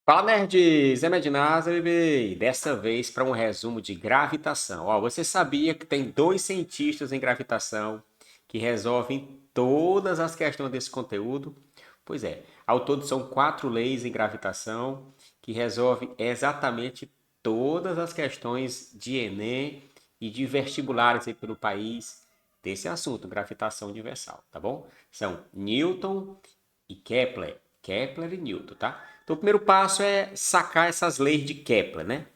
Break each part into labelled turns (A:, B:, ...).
A: Fala, nerds! É Medinasa, bebê! E dessa vez para um resumo de gravitação. Ó, você sabia que tem dois cientistas em gravitação que resolvem todas as questões desse conteúdo? Pois é, ao todo são quatro leis em gravitação que resolvem exatamente todas as questões de Enem e de vestibulares aí pelo país desse assunto, gravitação universal, tá bom? São Newton e Kepler. Kepler e Newton, tá? Então, o primeiro passo é sacar essas leis de Kepler, né?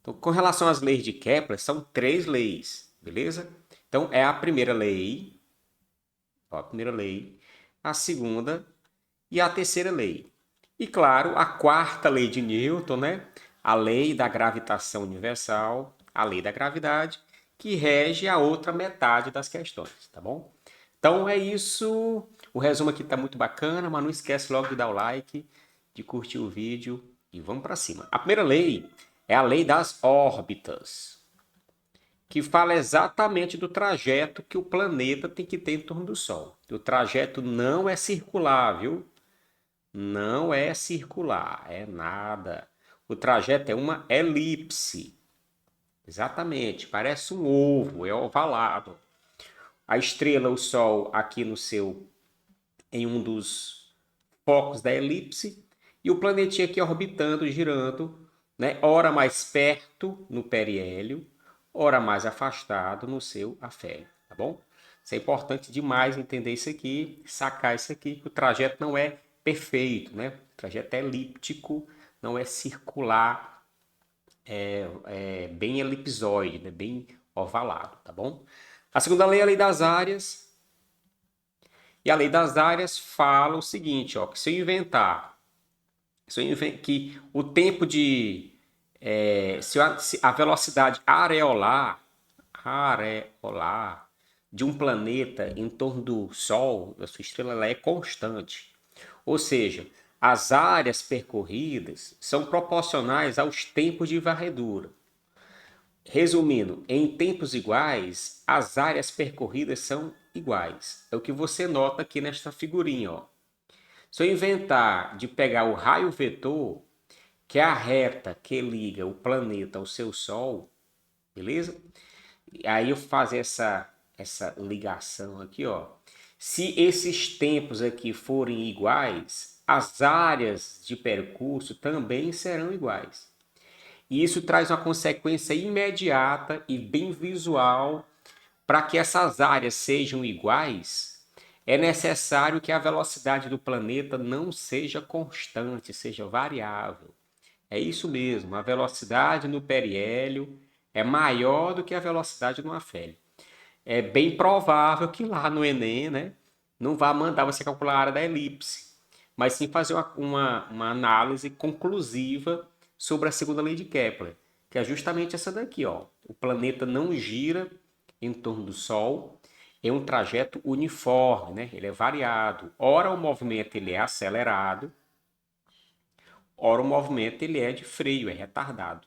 A: Então, com relação às leis de Kepler, são três leis, beleza? Então, é a primeira lei, ó, a primeira lei, a segunda e a terceira lei. E, claro, a quarta lei de Newton, né? A lei da gravitação universal, a lei da gravidade, que rege a outra metade das questões, tá bom? Então é isso. O resumo aqui tá muito bacana, mas não esquece logo de dar o like, de curtir o vídeo e vamos para cima. A primeira lei é a lei das órbitas, que fala exatamente do trajeto que o planeta tem que ter em torno do Sol. O trajeto não é circular, viu? Não é circular, é nada. O trajeto é uma elipse. Exatamente, parece um ovo, é ovalado. A estrela, o Sol, aqui no seu em um dos focos da elipse e o planetinha aqui orbitando, girando, né? Ora mais perto no periélio, ora mais afastado no seu afélio, tá bom? Isso é importante demais entender isso aqui, sacar isso aqui, que o trajeto não é perfeito, né? O trajeto é elíptico, não é circular, é bem elipsoide, né? Bem ovalado, tá bom? A segunda lei é a lei das áreas, e a lei das áreas fala o seguinte, ó, que que o tempo de se a velocidade areolar de um planeta em torno do Sol, da sua estrela, ela é constante. Ou seja, as áreas percorridas são proporcionais aos tempos de varredura. Resumindo, em tempos iguais, as áreas percorridas são iguais. É o que você nota aqui nesta figurinha, ó. Se eu inventar de pegar o raio vetor, que é a reta que liga o planeta ao seu Sol, beleza? E aí eu fazer essa ligação aqui, ó. Se esses tempos aqui forem iguais, as áreas de percurso também serão iguais. E isso traz uma consequência imediata e bem visual. Para que essas áreas sejam iguais, é necessário que a velocidade do planeta não seja constante, seja variável. É isso mesmo, a velocidade no periélio é maior do que a velocidade no afélio. É bem provável que lá no Enem, né, não vá mandar você calcular a área da elipse, mas sim fazer uma análise conclusiva sobre a segunda lei de Kepler, que é justamente essa daqui, ó. O planeta não gira em torno do Sol em um trajeto uniforme, né? Ele é variado. Ora o movimento ele é acelerado, ora o movimento ele é de freio, é retardado.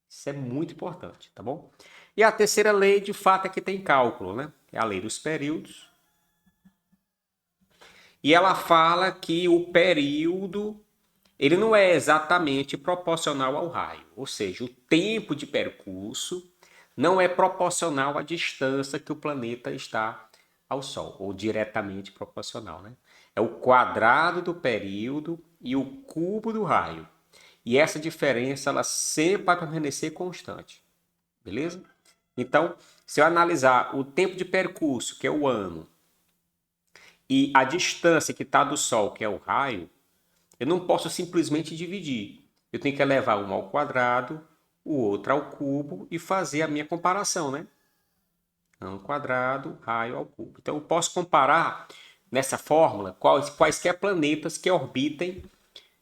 A: Isso é muito importante, tá bom? E a terceira lei, de fato, é que tem cálculo, né? É a lei dos períodos. E ela fala que o período ele não é exatamente proporcional ao raio, ou seja, o tempo de percurso não é proporcional à distância que o planeta está ao Sol, ou diretamente proporcional, né? É o quadrado do período e o cubo do raio. E essa diferença ela sempre vai permanecer constante, beleza? Então, se eu analisar o tempo de percurso, que é o ano, e a distância que está do Sol, que é o raio, eu não posso simplesmente dividir. Eu tenho que elevar um ao quadrado, o outro ao cubo e fazer a minha comparação, né? Ao quadrado, raio ao cubo. Então eu posso comparar nessa fórmula quaisquer planetas que orbitem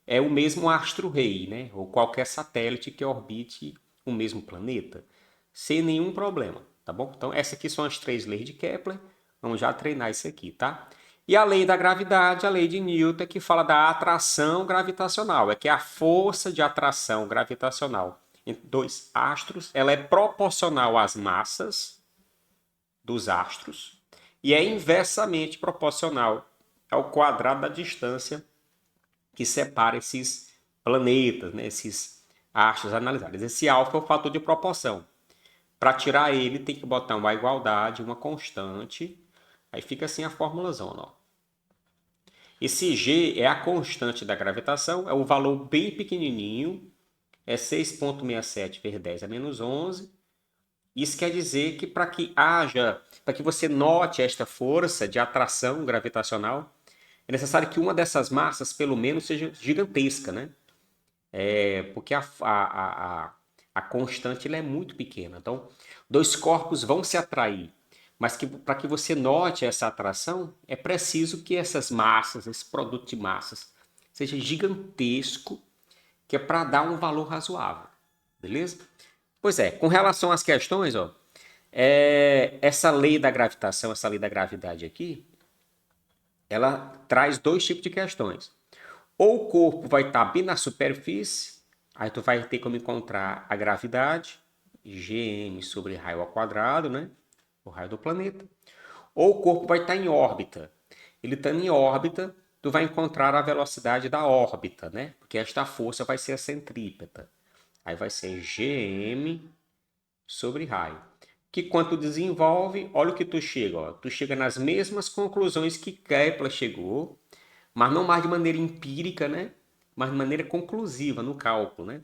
A: o mesmo astro-rei, né? Ou qualquer satélite que orbite o mesmo planeta, sem nenhum problema, tá bom? Então essas aqui são as três leis de Kepler. Vamos já treinar isso aqui, tá? E a lei da gravidade, a lei de Newton, que fala da atração gravitacional, é que a força de atração gravitacional entre dois astros, ela é proporcional às massas dos astros e é inversamente proporcional ao quadrado da distância que separa esses planetas, né? Esses astros analisados. Esse alfa é o fator de proporção. Para tirar ele, tem que botar uma igualdade, uma constante. Aí fica assim a fórmula zona, ó. Esse G é a constante da gravitação, é o valor bem pequenininho, é 6,67 vezes 10 a menos 11. Isso quer dizer que para que você note esta força de atração gravitacional, é necessário que uma dessas massas, pelo menos, seja gigantesca, né? Porque a constante ela é muito pequena. Então, dois corpos vão se atrair, mas para que você note essa atração, é preciso que essas massas, esse produto de massas, seja gigantesco, que é para dar um valor razoável. Beleza? Pois é, com relação às questões, ó, essa lei da gravitação, essa lei da gravidade aqui, ela traz dois tipos de questões. Ou o corpo vai estar bem na superfície, aí tu vai ter como encontrar a gravidade, gm sobre raio ao quadrado, né? O raio do planeta. Ou o corpo vai estar em órbita. Ele estando em órbita, tu vai encontrar a velocidade da órbita, né? Porque esta força vai ser a centrípeta. Aí vai ser gm sobre raio. Que quando tu desenvolve, olha o que tu chega, ó. Tu chega nas mesmas conclusões que Kepler chegou, mas não mais de maneira empírica, né? Mas de maneira conclusiva no cálculo, né?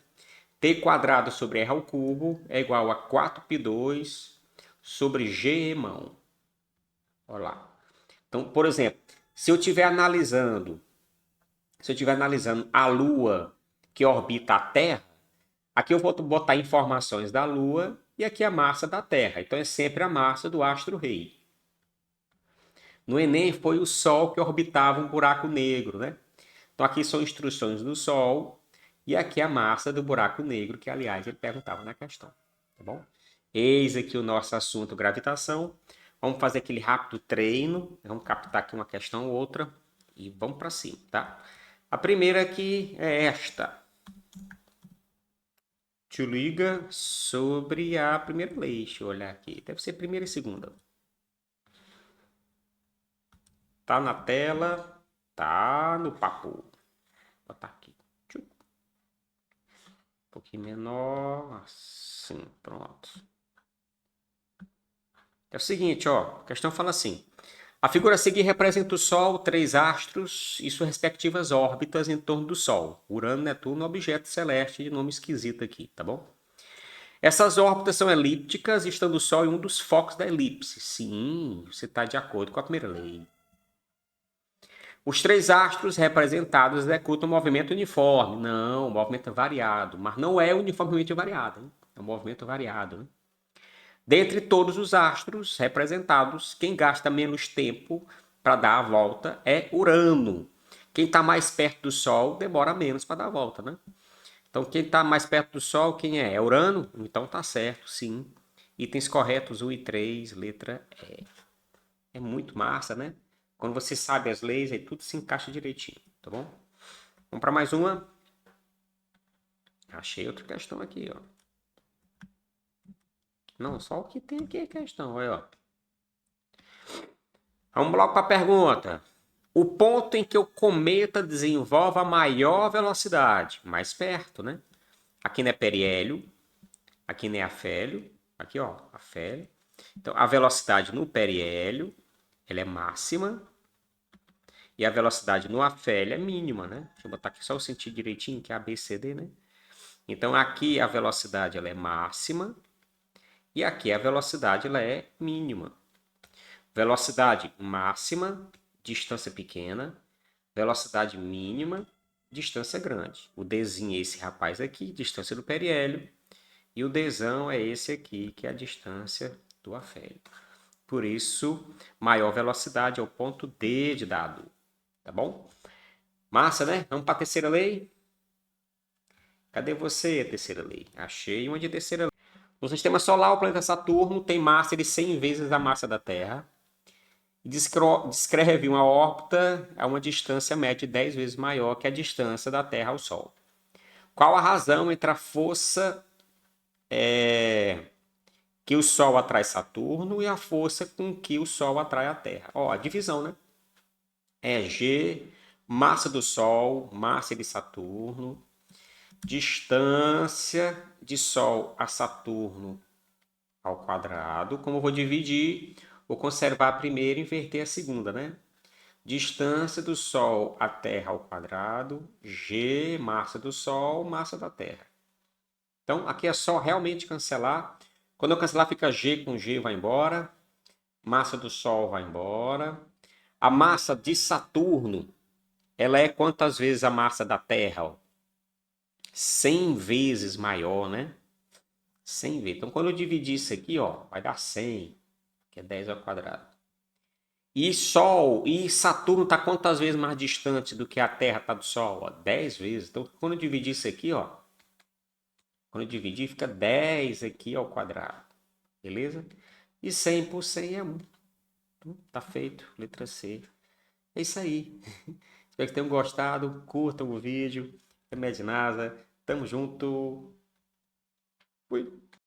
A: T quadrado sobre R ao cubo é igual a 4π2 sobre G mão. Olha lá. Então, por exemplo, se eu estiver analisando a Lua que orbita a Terra, aqui eu vou botar informações da Lua e aqui a massa da Terra. Então é sempre a massa do astro-rei. No Enem foi o Sol que orbitava um buraco negro, né? Então aqui são instruções do Sol e aqui a massa do buraco negro, que aliás ele perguntava na questão, tá bom? Eis aqui o nosso assunto gravitação. Vamos fazer aquele rápido treino, vamos captar aqui uma questão ou outra e vamos para cima, tá? A primeira aqui é esta. Te liga sobre a primeira lei. Deixa eu olhar aqui. Deve ser primeira e segunda. Tá na tela, tá no papo. Vou botar aqui. Um pouquinho menor. Assim, pronto. É o seguinte, ó. A questão fala assim. A figura a seguir representa o Sol, três astros e suas respectivas órbitas em torno do Sol. Urano, Netuno, objeto celeste de nome esquisito aqui, tá bom? Essas órbitas são elípticas, estando o Sol em um dos focos da elipse. Sim, você está de acordo com a primeira lei. Os três astros representados executam um movimento uniforme. Não, um movimento variado. Mas não é uniformemente variado. Hein? É um movimento variado. Né? Dentre todos os astros representados, quem gasta menos tempo para dar a volta é Urano. Quem está mais perto do Sol demora menos para dar a volta, né? Então, quem está mais perto do Sol, quem é? É Urano? Então tá certo, sim. Itens corretos 1 e 3, letra E. É muito massa, né? Quando você sabe as leis, aí tudo se encaixa direitinho, tá bom? Vamos para mais uma. Achei outra questão aqui, ó. Não, só o que tem aqui é questão, olha, ó. Vamos logo para a pergunta. O ponto em que o cometa desenvolve a maior velocidade, mais perto, né? Aqui não é periélio, aqui não é afélio, aqui ó, afélio. Então a velocidade no periélio, ela é máxima e a velocidade no afélio é mínima, né? Deixa eu botar aqui só o sentido direitinho, que é ABCD, né? Então aqui a velocidade ela é máxima e aqui a velocidade ela é mínima. Velocidade máxima, distância pequena. Velocidade mínima, distância grande. O Dzinho é esse rapaz aqui, distância do periélio. E o Dzão é esse aqui, que é a distância do afélio. Por isso, maior velocidade é o ponto D de dado. Tá bom? Massa, né? Vamos para a terceira lei? Cadê você, terceira lei? Achei uma de terceira lei. No sistema solar, o planeta Saturno tem massa de 100 vezes a massa da Terra. E descreve uma órbita a uma distância média de 10 vezes maior que a distância da Terra ao Sol. Qual a razão entre a força que o Sol atrai Saturno e a força com que o Sol atrai a Terra? Ó, a divisão, né? É G, massa do Sol, massa de Saturno, distância de Sol a Saturno ao quadrado. Como eu vou dividir, vou conservar a primeira e inverter a segunda, né? Distância do Sol à Terra ao quadrado, G, massa do Sol, massa da Terra. Então, aqui é só realmente cancelar. Quando eu cancelar, fica G com G, vai embora. Massa do Sol vai embora. A massa de Saturno, ela é quantas vezes a massa da Terra? Ó? 100 vezes maior, né? 100 vezes. Então, quando eu dividir isso aqui, ó, vai dar 100, que é 10 ao quadrado. E Sol e Saturno está quantas vezes mais distante do que a Terra está do Sol? Ó, 10 vezes. Então, quando eu dividir isso aqui, ó, quando eu dividir, fica 10 aqui ao quadrado. Beleza? E 100 por 100 é 1. Então, tá feito. Letra C. É isso aí. Espero que tenham gostado. Curtam o vídeo. Remédio NASA. Tamo junto.